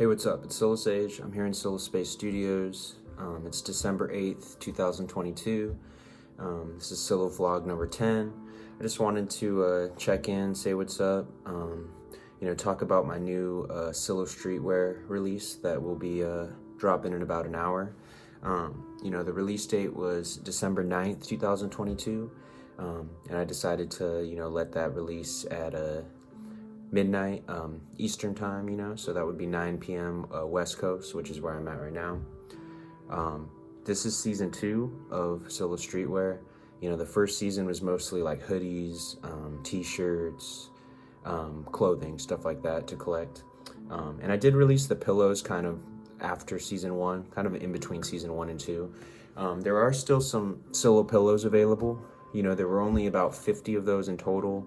Hey, what's up? It's SiloSage. I'm here in PSILOSPACEStudios. It's December 8th, 2022. This is PsiloVlog number 10. I just wanted to check in, say what's up, talk about my new Silo streetwear release that will be dropping in about an hour. The release date was December 9th, 2022, and I decided to, let that release at midnight Eastern time, so that would be 9 p.m. West Coast, which is where I'm at right now. This is season 2 of Silo Streetwear. The first season was mostly like hoodies, t-shirts, clothing, stuff like that to collect. And I did release the pillows kind of after season 1, kind of in between season 1 and 2. There are still some Silo pillows available. There were only about 50 of those in total.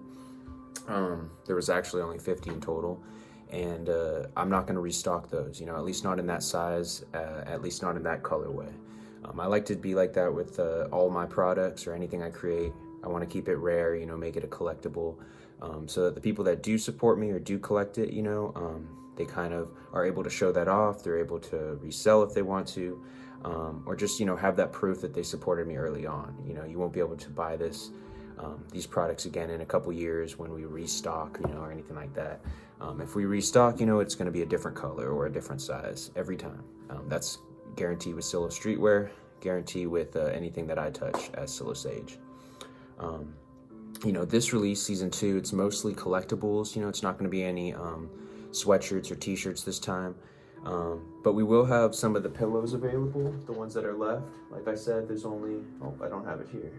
There was actually only 50 in total, and I'm not going to restock those, at least not in that size, at least not in that colorway. I like to be like that with all my products or anything I create. I want to keep it rare, make it a collectible, so that the people that do support me or do collect it, they kind of are able to show that off. They're able to resell if they want to, or just, have that proof that they supported me early on. You won't be able to buy these products again in a couple years when we restock, or anything like that. If we restock, it's going to be a different color or a different size every time. That's guaranteed with Silo Streetwear, guaranteed with anything that I touch as SiloSage. This release, season 2, it's mostly collectibles. It's not going to be any sweatshirts or t-shirts this time. But we will have some of the pillows available, the ones that are left. Like I said, there's only, I don't have it here.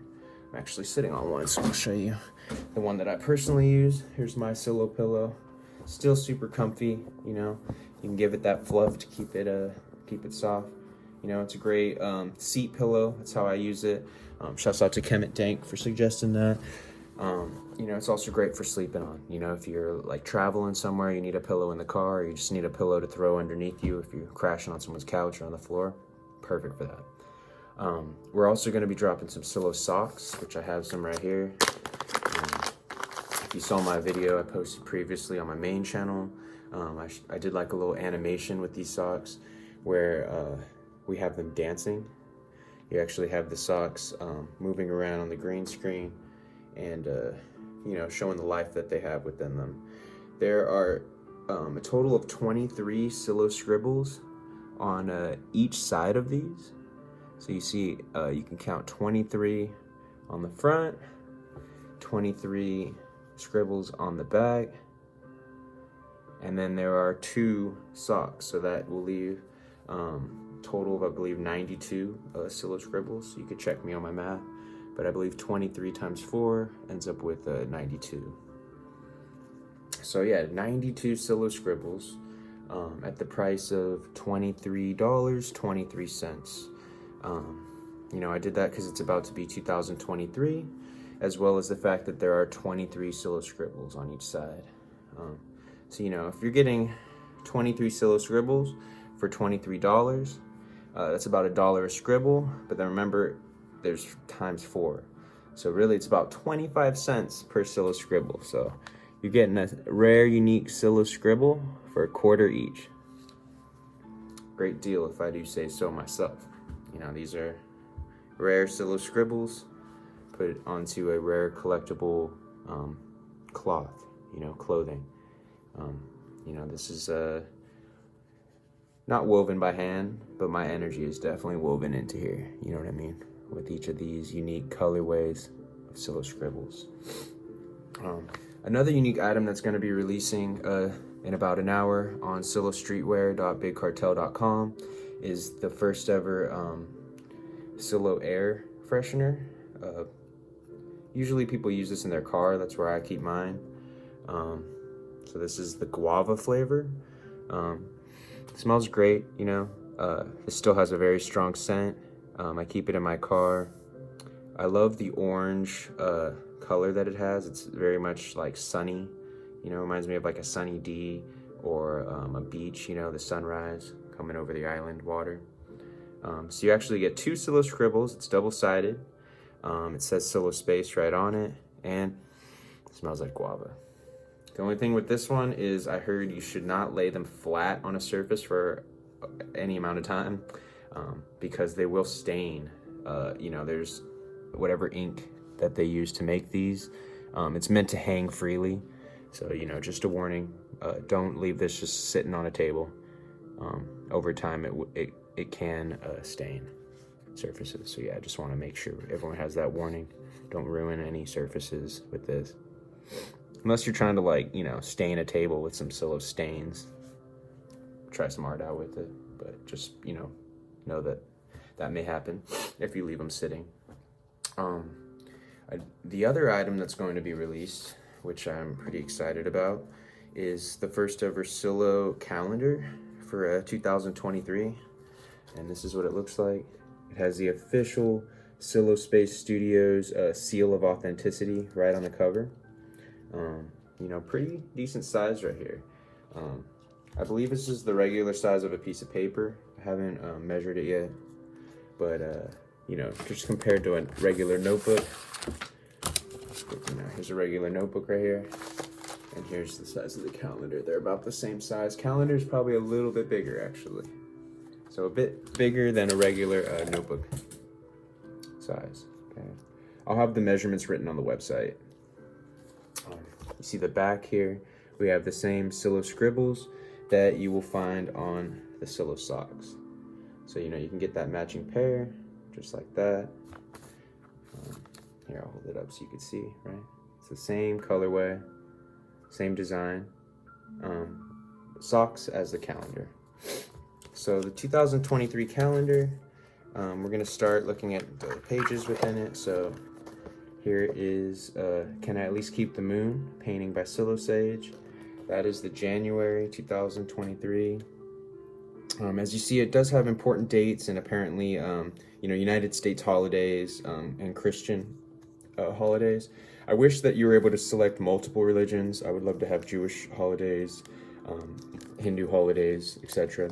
I'm actually sitting on one, so I'll show you the one that I personally use. Here's my Silo pillow. Still super comfy, you can give it that fluff to keep it soft. It's a great seat pillow. That's how I use it. Shouts out to Kemet Dank for suggesting that. It's also great for sleeping on. If you're like traveling somewhere, you need a pillow in the car, or you just need a pillow to throw underneath you if you're crashing on someone's couch or on the floor. Perfect for that. We're also going to be dropping some Silo socks, which I have some right here. If you saw my video I posted previously on my main channel, I did like a little animation with these socks where we have them dancing. You actually have the socks moving around on the green screen and, showing the life that they have within them. There are a total of 23 Silo scribbles on each side of these. So you see, you can count 23 on the front, 23 scribbles on the back, and then there are 2 socks. So that will leave total of, I believe, 92 Silo scribbles. You could check me on my math, but I believe 23 times 4 ends up with 92. So yeah, 92 Silo scribbles at the price of $23.23. I did that because it's about to be 2023, as well as the fact that there are 23 Silo scribbles on each side. So if you're getting 23 Silo scribbles for $23, that's about $1 a scribble, but then remember, there's times 4. So really, it's about 25 cents per Silo scribble. So you're getting a rare, unique Silo scribble for $1 each. Great deal, if I do say so myself. These are rare Silo scribbles put onto a rare collectible cloth, clothing. This is not woven by hand, but my energy is definitely woven into here, you know what I mean? With each of these unique colorways of Silo scribbles. Another unique item that's going to be releasing in about an hour on silostreetwear.bigcartel.com is the first ever Silo air freshener. Usually people use this in their car. That's where I keep mine. So this is the guava flavor. It smells great, it still has a very strong scent. I keep it in my car. I love the orange color that it has. It's very much like sunny, reminds me of like a sunny D or a beach, the sunrise coming over the island water. So you actually get 2 Silo scribbles. It's double-sided. It says SiloSpace right on it, and it smells like guava. The only thing with this one is I heard you should not lay them flat on a surface for any amount of time because they will stain. You know, there's whatever ink that they use to make these. It's meant to hang freely. So, you know, just a warning, don't leave this just sitting on a table. Over time, it can stain surfaces. So yeah, I just want to make sure everyone has that warning. Don't ruin any surfaces with this. Unless you're trying to, like, you know, stain a table with some Silo stains. Try some art out with it. But just, you know that that may happen if you leave them sitting. The other item that's going to be released, which I'm pretty excited about, is the first ever Silo calendar for 2023. And this is what it looks like. It has the official PSILOSPACEStudios seal of authenticity right on the cover. You know, pretty decent size right here. I believe this is the regular size of a piece of paper. I haven't measured it yet, but you know, just compared to a regular notebook, you know, here's a regular notebook right here, and here's the size of the calendar. They're about the same size. Calendar is probably a little bit bigger, actually. So a bit bigger than a regular notebook size. Okay, I'll have the measurements written on the website. You see the back here, we have the same Silo scribbles that you will find on the Silo socks. So, you know, you can get that matching pair, just like that. Here, I'll hold it up so you can see, right? It's the same colorway, same design, socks as the calendar. So the 2023 calendar, we're gonna start looking at the pages within it. So here is Can I At Least Keep the Moon? Painting by SiloSage. That is the January 2023. As you see, it does have important dates and apparently, you know, United States holidays and Christian holidays. I wish that you were able to select multiple religions. I would love to have Jewish holidays, Hindu holidays, etc.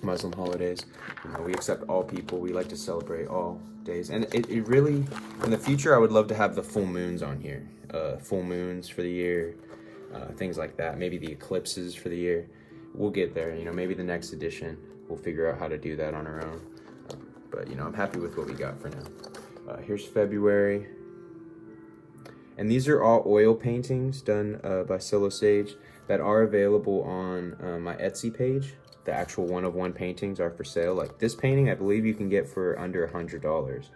Muslim holidays. You know, we accept all people. We like to celebrate all days. And it really, in the future, I would love to have the full moons on here. Full moons for the year, things like that. Maybe the eclipses for the year. We'll get there. You know, maybe the next edition, we'll figure out how to do that on our own. But, you know, I'm happy with what we got for now. Here's February. And these are all oil paintings done by SiloSage that are available on my Etsy page. The actual one-of-one paintings are for sale. Like this painting, I believe you can get for under $100.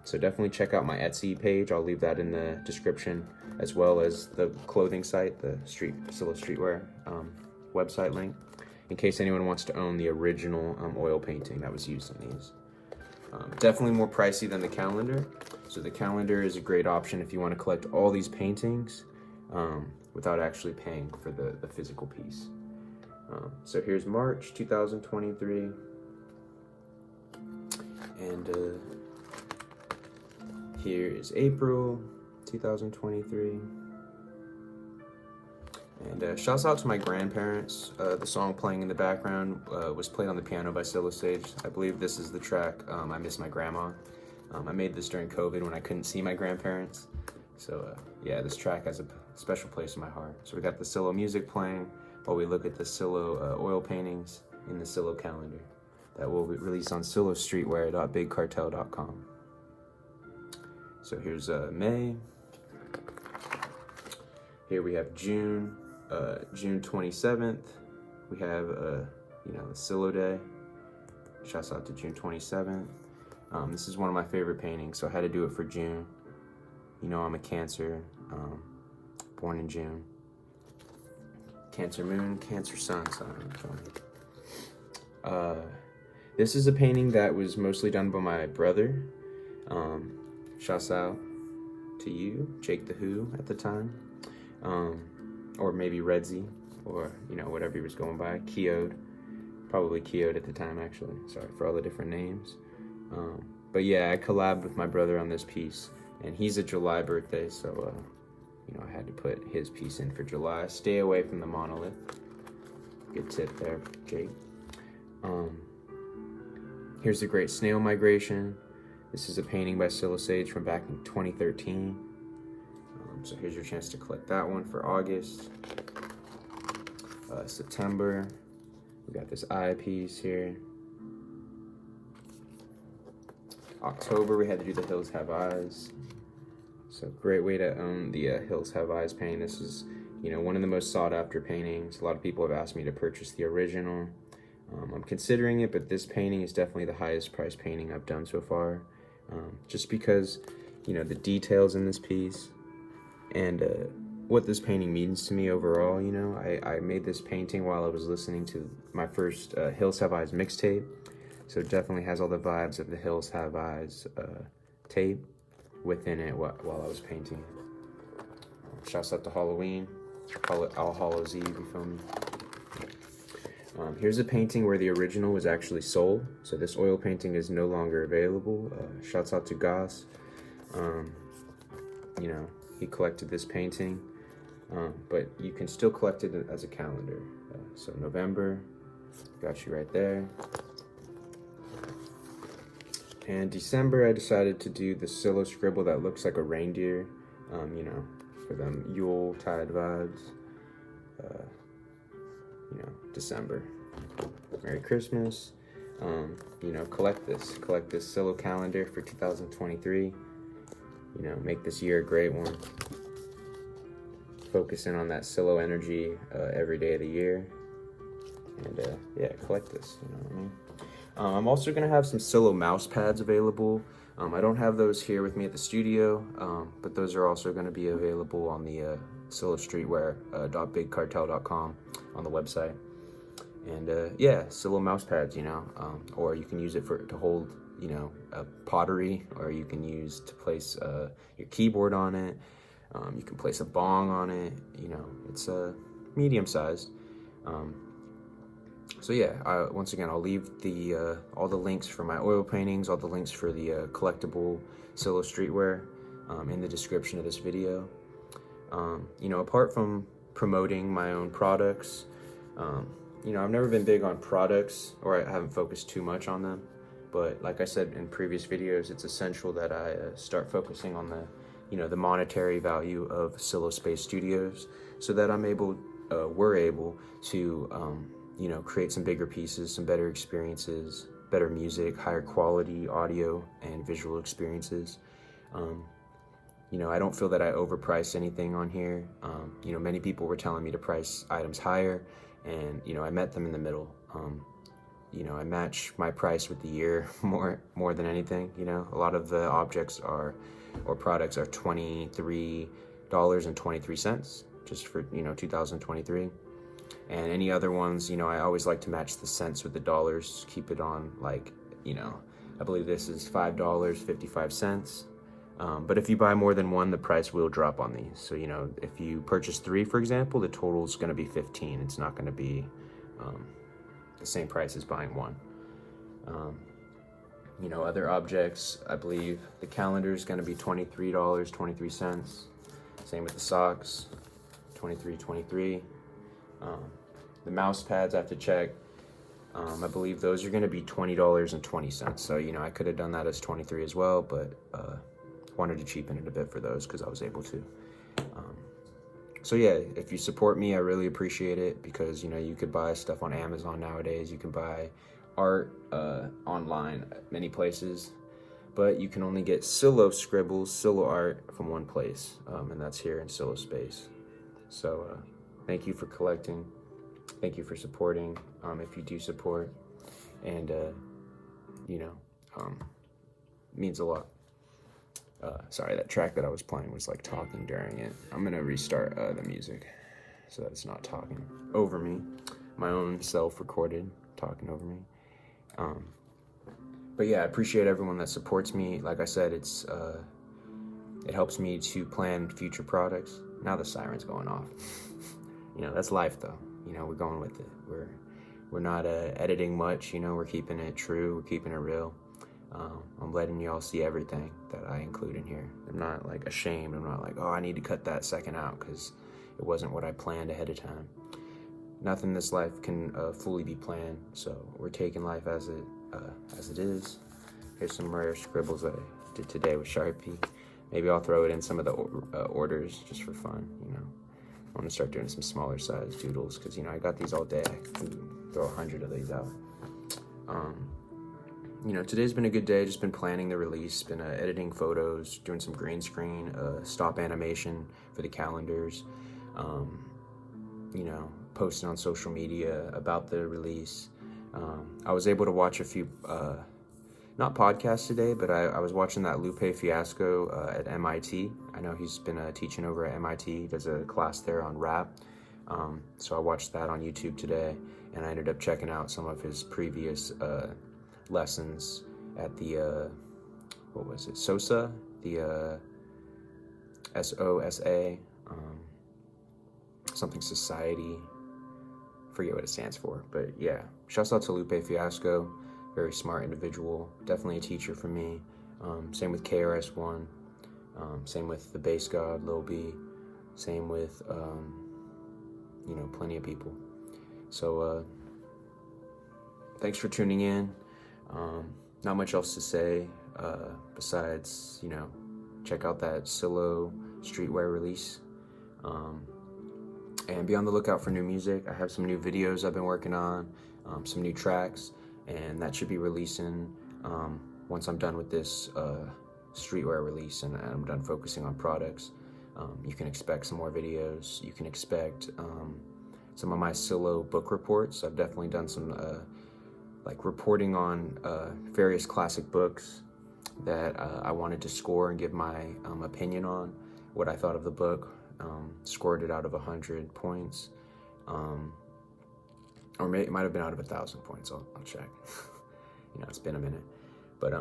So definitely check out my Etsy page. I'll leave that in the description, as well as the clothing site, the Silo Streetwear website link, in case anyone wants to own the original oil painting that was used in these. Definitely more pricey than the calendar. So the calendar is a great option if you want to collect all these paintings without actually paying for the physical piece. So here's March 2023, and here is April 2023. And shouts out to my grandparents. The song playing in the background was played on the piano by SiloSage. I believe this is the track, I Miss My Grandma. I made this during COVID when I couldn't see my grandparents. So yeah, this track has a special place in my heart. So we got the Silo music playing while we look at the Silo oil paintings in the Silo calendar that will be released on silostreetwear.bigcartel.com. So here's May. Here we have June, June 27th. We have, you know, the Silo Day. Shouts out to June 27th. This is one of my favorite paintings, so I had to do it for June. You know, I'm a Cancer, born in June. Cancer moon, Cancer sun sign. This is a painting that was mostly done by my brother. Shouts out to you, Jake the Who at the time. Or maybe Redzy, or, you know, whatever he was going by. Keo'd. Probably Keo'd at the time, actually. Sorry for all the different names. But yeah, I collabed with my brother on this piece, and he's a July birthday, so, you know, I had to put his piece in for July. Stay away from the monolith. Good tip there, Jake. Here's the Great Snail Migration. This is a painting by SiloSage from back in 2013. So here's your chance to collect that one for August. September, we got this eye piece here. October, we had to do the Hills Have Eyes. So great way to own the Hills Have Eyes painting. This is, you know, one of the most sought after paintings. A lot of people have asked me to purchase the original. I'm considering it, but this painting is definitely the highest priced painting I've done so far. Just because, you know, the details in this piece and what this painting means to me overall. You know, I made this painting while I was listening to my first Hills Have Eyes mixtape. So it definitely has all the vibes of the Hills Have Eyes tape within it while I was painting it. Shouts out to Halloween, call it All Hallows Eve, you feel me? Here's a painting where the original was actually sold. So this oil painting is no longer available. Shouts out to Goss. You know, he collected this painting, but you can still collect it as a calendar. So November, got you right there. And December, I decided to do the Silo scribble that looks like a reindeer, you know, for them Yule-tide vibes. You know, December. Merry Christmas. You know, collect this Silo calendar for 2023. You know, make this year a great one. Focus in on that Silo energy every day of the year. And yeah, collect this, you know what I mean? I'm also gonna have some Silo mouse pads available. I don't have those here with me at the studio, but those are also gonna be available on the silostreetwear.bigcartel.com on the website. And yeah, Silo mouse pads, you know, or you can use it to hold, you know, pottery, or you can use to place your keyboard on it. You can place a bong on it, you know, it's medium sized. So yeah, once again, I'll leave the all the links for my oil paintings, all the links for the collectible Silo streetwear in the description of this video. You know, apart from promoting my own products, you know, I've never been big on products, or I haven't focused too much on them. But like I said in previous videos, it's essential that I start focusing on the, you know, the monetary value of PSILOSPACEStudios, so that we're able to, you know, create some bigger pieces, some better experiences, better music, higher quality audio and visual experiences. You know, I don't feel that I overprice anything on here. You know, many people were telling me to price items higher, and, you know, I met them in the middle. You know, I match my price with the year more than anything. You know, a lot of the objects or products are $23.23 just for, you know, 2023. And any other ones, you know, I always like to match the cents with the dollars, keep it on, like, you know, I believe this is $5.55. But if you buy more than one, the price will drop on these. So, you know, if you purchase 3, for example, the total is going to be 15. It's not going to be the same price as buying one. You know, other objects, I believe the calendar is going to be $23.23. Same with the socks, $23.23. The mouse pads, I have to check. I believe those are going to be $20.20. So, you know, I could have done that as 23 as well, but wanted to cheapen it a bit for those because I was able to. So yeah, if you support me, I really appreciate it, because, you know, you could buy stuff on Amazon nowadays. You can buy art online at many places, but you can only get Silo scribbles, Silo art from one place, and that's here in PsiloSpace. So thank you for collecting. Thank you for supporting, if you do support, and you know, means a lot. Sorry, that track that I was playing was like talking during it. I'm gonna restart the music so that it's not talking over me. My own self-recorded talking over me. But yeah, I appreciate everyone that supports me. Like I said, it helps me to plan future products. Now the siren's going off. You know, that's life though. You know, we're going with it. We're not editing much, you know, we're keeping it true, we're keeping it real. I'm letting y'all see everything that I include in here. I'm not like ashamed. I'm not like, oh, I need to cut that second out because it wasn't what I planned ahead of time. Nothing in this life can fully be planned, so we're taking life as it is. Here's some rare scribbles that I did today with Sharpie. Maybe I'll throw it in some of the orders just for fun, you know. I want to start doing some smaller size doodles because, you know, I got these all day. I can throw 100 of these out. You know, today's been a good day. Just been planning the release, been editing photos, doing some green screen, stop animation for the calendars, you know, posting on social media about the release. I was able to watch a few, not podcasts today, but I was watching that Lupe Fiasco at MIT. I know he's been teaching over at MIT. He does a class there on rap. So I watched that on YouTube today, and I ended up checking out some of his previous lessons at the what was it, SOSA, the SOSA, something society, forget what it stands for, but yeah, shouts out to Lupe Fiasco, very smart individual, definitely a teacher for me. Same with KRS-ONE, same with the bass god Lil B, same with you know, plenty of people. So thanks for tuning in. Not much else to say besides, you know, check out that Silo streetwear release, and be on the lookout for new music. I have some new videos I've been working on, some new tracks, and that should be releasing once I'm done with this streetwear release and I'm done focusing on products. You can expect some more videos. You can expect some of my Silo book reports. I've definitely done some like reporting on various classic books that I wanted to score and give my opinion on, what I thought of the book. Scored it out of 100 points, or it might have been out of 1,000 points. I'll check. You know, it's been a minute, but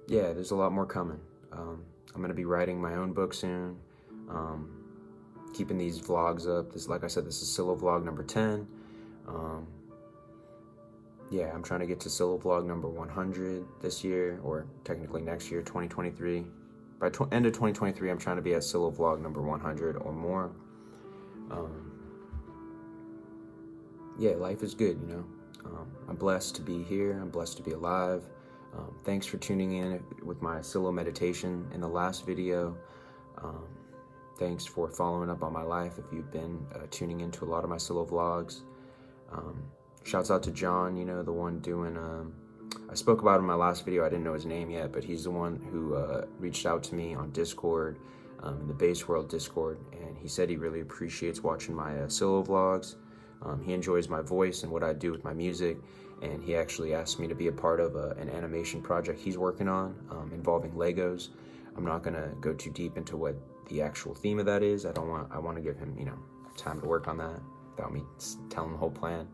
yeah, there's a lot more coming. I'm gonna be writing my own book soon. Keeping these vlogs up. This, like I said, this is PsiloVlog number 10. Yeah, I'm trying to get to PsiloVlog number 100 this year, or technically next year, 2023. By end of 2023, I'm trying to be at PsiloVlog number 100 or more. Yeah, life is good, you know. I'm blessed to be here. I'm blessed to be alive. Thanks for tuning in with my Silo meditation in the last video. Thanks for following up on my life if you've been tuning into a lot of my Silo vlogs. Shouts out to John, you know, the one doing, I spoke about him in my last video. I didn't know his name yet, but he's the one who reached out to me on Discord, in the Bass World Discord, and he said he really appreciates watching my Silo vlogs. He enjoys my voice and what I do with my music, and he actually asked me to be a part of an animation project he's working on involving Legos. I'm not gonna go too deep into what the actual theme of that is. I want to give him, you know, time to work on that without me telling the whole plan.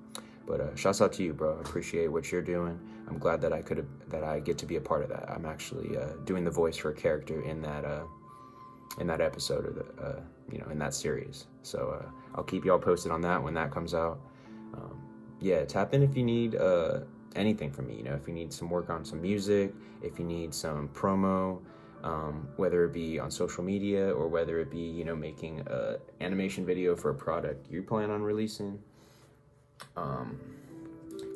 But shouts out to you, bro. I appreciate what you're doing. I'm glad that I get to be a part of that. I'm actually doing the voice for a character in that episode, or the you know, in that series. So I'll keep y'all posted on that when that comes out. Yeah, tap in if you need anything from me. You know, if you need some work on some music, if you need some promo, whether it be on social media or whether it be, you know, making a animation video for a product you plan on releasing.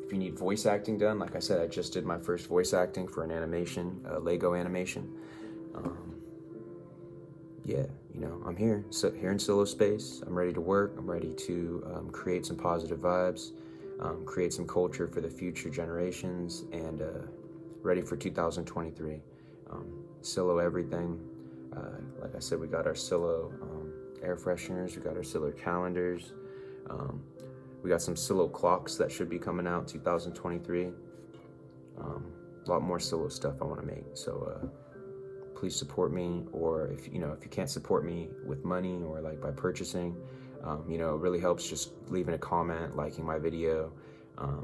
If you need voice acting done, like I said, I just did my first voice acting for an animation, Lego animation. Yeah, you know, I'm here. So here in PsiloSpace, I'm ready to work. I'm ready to create some positive vibes, create some culture for the future generations, and ready for 2023. Silo everything. Like I said, we got our Silo air fresheners. We got our Silo calendars. We got some Silo clocks that should be coming out 2023. A lot more Silo stuff I want to make. So please support me, or if you can't support me with money or like by purchasing, you know, it really helps just leaving a comment, liking my video,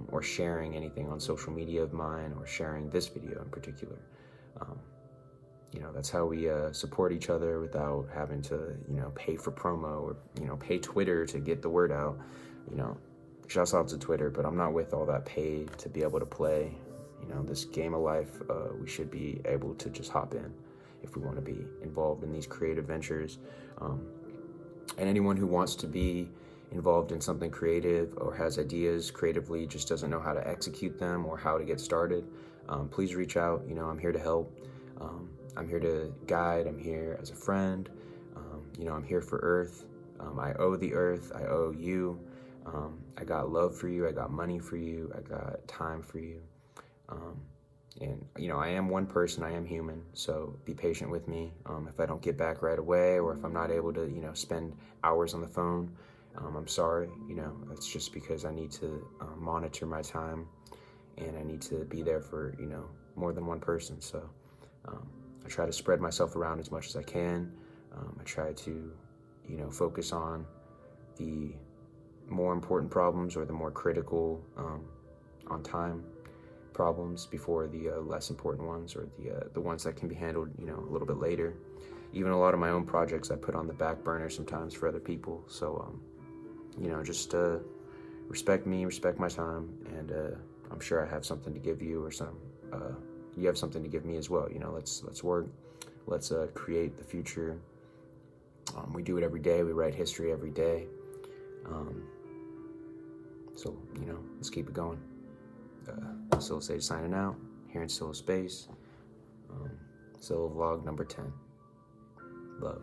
or sharing anything on social media of mine, or sharing this video in particular. You know, that's how we support each other without having to, you know, pay for promo, or, you know, pay Twitter to get the word out. You know, shouts out to Twitter, but I'm not with all that paid to be able to play. You know, this game of life, we should be able to just hop in if we want to be involved in these creative ventures. And anyone who wants to be involved in something creative or has ideas creatively, just doesn't know how to execute them or how to get started, please reach out. You know, I'm here to help. I'm here to guide. I'm here as a friend. I'm here for Earth. I owe the Earth. I owe you. I got love for you. I got money for you. I got time for you. And I am one person. I am human. So be patient with me. If I don't get back right away, or if I'm not able to, spend hours on the phone, I'm sorry. It's just because I need to monitor my time, and I need to be there for more than one person. So I try to spread myself around as much as I can. I try to focus on the more important problems, or the more critical on time problems, before the less important ones, or the ones that can be handled a little bit later. Even a lot of my own projects I put on the back burner sometimes for other people. So just respect me, respect my time, and I'm sure I have something to give you, or you have something to give me as well. Let's work. Let's create the future. We do it every day. We write history every day. So let's keep it going. PSILOSpace signing out here in PsiloSpace. PsiloVlog number 10. Love.